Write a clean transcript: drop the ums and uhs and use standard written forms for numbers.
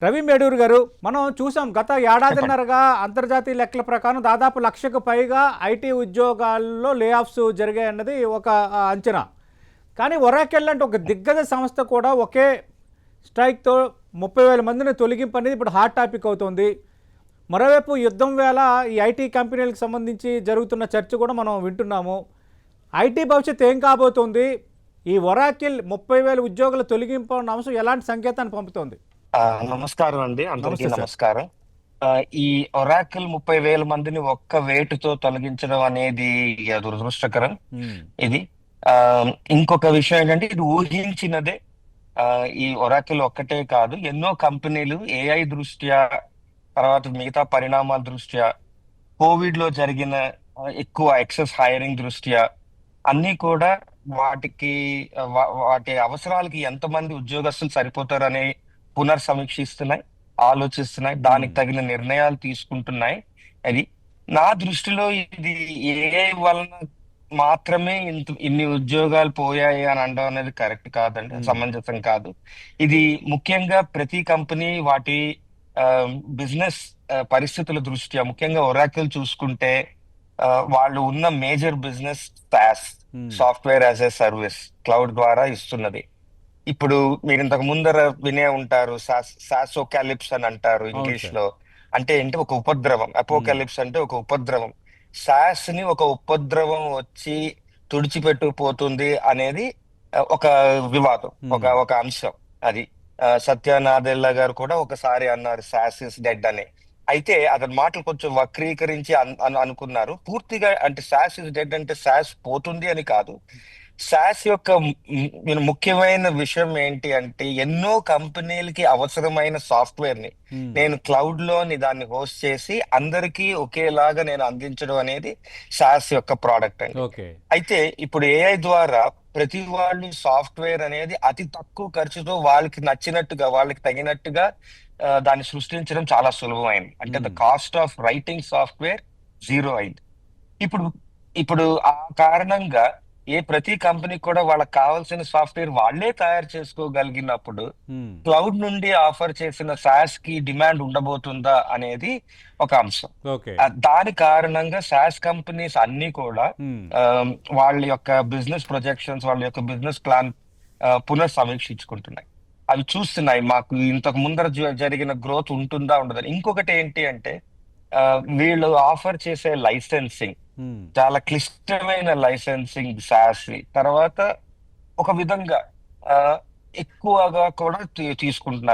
రవి మేడూరు గారు, మనం చూసాం గత చెప్పండి. ఏడాదిన్నరగా అంతర్జాతీయ లెక్కల ప్రకారం దాదాపు లక్షకు పైగా ఐటీ ఉద్యోగాల్లో లే ఆఫ్స్ జరిగాయన్నది ఒక అంచనా. కానీ ఒరాకెల్ అంటే ఒక దిగ్గజ సంస్థ కూడా ఒకే స్ట్రైక్తో 30,000 మందిని తొలగింపు అనేది ఇప్పుడు హాట్ టాపిక్ అవుతోంది. మరోవైపు యుద్ధం వేళ ఈ ఐటీ కంపెనీలకు సంబంధించి జరుగుతున్న చర్చ కూడా మనం వింటున్నాము. ఐటీ భవిష్యత్తు ఏం కాబోతోంది? ఈ ఒరాకిల్ 30,000 ఉద్యోగుల తొలగింపు అన్న అంశం ఎలాంటి సంకేతాన్ని పంపుతోంది? ఆ, నమస్కారం అండి, అందరికీ నమస్తే సార్. నమస్కారం. ఈ ఒరాకిల్ 30,000 మందిని ఒక్క వేటుతో తొలగించడం అనేది ఇక దురదృష్టకరం. ఇది ఆ, ఇంకొక విషయం ఏంటంటే ఇది ఊహించినదే. ఈ ఒరాకిల్ ఒక్కటే కాదు, ఎన్నో కంపెనీలు ఏఐ దృష్ట్యా, తర్వాత మిగతా పరిణామాల దృష్ట్యా, కోవిడ్ లో జరిగిన ఎక్కువ ఎక్సెస్ హైరింగ్ దృష్ట్యా అన్ని కూడా వాటికి వాటి అవసరాలకి ఎంతమంది ఉద్యోగస్తులు సరిపోతారని పునర్సమీక్షిస్తున్నాయి, ఆలోచిస్తున్నాయి, దానికి తగిన నిర్ణయాలు తీసుకుంటున్నాయి. అది నా దృష్టిలో ఇది ఏఐ వలన మాత్రమే ఇన్ని ఉద్యోగాలు పోయాయి అని అనడం అనేది కరెక్ట్ కాదండి, సమంజసం కాదు. ఇది ముఖ్యంగా ప్రతి కంపెనీ వాటి బిజినెస్ పరిస్థితుల దృష్ట్యా, ముఖ్యంగా ఒరాకిల్ చూసుకుంటే వాళ్ళు ఉన్న major business SaaS, software as a service, cloud ద్వారా ఇస్తున్నది. ఇప్పుడు మీరు ఇంతకు ముందర వినే ఉంటారు, సాసోకాలిప్స్ అని అంటారు అవును ఇంగ్లీష్ సార్. లో. అంటే ఏంటి, ఒక ఉపద్రవం. అపోకాలిప్స్ అంటే ఒక ఉపద్రవం. సాస్ ని ఒక ఉపద్రవం వచ్చి తుడిచిపెట్టుకుపోతుంది అనేది ఒక వివాదం, ఒక ఒక అంశం. అది సత్య నాదెల్లా గారు కూడా ఒకసారి అన్నారు సాస్ ఇస్ డెడ్ అని. అయితే అతని మాటలు కొంచెం వక్రీకరించి అనుకున్నారు. పూర్తిగా అంటే సాస్ ఇస్ డెడ్ అంటే సాస్ పోతుంది అని కాదు. సాస్ యొక్క ముఖ్యమైన విషయం ఏంటి అంటే, ఎన్నో కంపెనీలకి అవసరమైన సాఫ్ట్వేర్ ని నేను క్లౌడ్ లోని దాన్ని హోస్ట్ చేసి అందరికీ ఒకేలాగా నేను అందించడం అనేది సాస్ యొక్క ప్రోడక్ట్ అండి. ఓకే. అయితే ఇప్పుడు ఏఐ ద్వారా ప్రతి వాళ్ళు సాఫ్ట్వేర్ అనేది అతి తక్కువ ఖర్చుతో వాళ్ళకి నచ్చినట్టుగా, వాళ్ళకి తగినట్టుగా దాన్ని సృష్టించడం చాలా సులభమైంది. అంటే the cost of writing software zero అయింది. ఇప్పుడు ఇప్పుడు ఆ కారణంగా ప్రతి కంపెనీ కూడా వాళ్ళకి కావాల్సిన సాఫ్ట్వేర్ వాళ్ళే తయారు చేసుకోగలిగినప్పుడు క్లౌడ్ నుండి ఆఫర్ చేసిన SaaS కి డిమాండ్ ఉండబోతుందా అనేది ఒక అంశం. ఓకే. దాని కారణంగా SaaS కంపెనీస్ అన్ని కూడా ఆ, వాళ్ళ యొక్క బిజినెస్ ప్రొజెక్షన్స్, వాళ్ళ యొక్క బిజినెస్ ప్లాన్ పునఃసమీక్షించుకుంటున్నాయి. అవి చూస్తున్నాయి, మాకు ఇంతకు ముందర జరిగిన గ్రోత్ ఉంటుందా ఉండదని. ఇంకొకటి ఏంటి అంటే, ఆ, వీళ్ళు ఆఫర్ చేసే లైసెన్సింగ్ చాలా క్లిష్టమైన లైసెన్సింగ్ సాసి తర్వాత ఒక విధంగా ఆ, ఎక్కువగా కూడా తీసుకుంటున్నారు.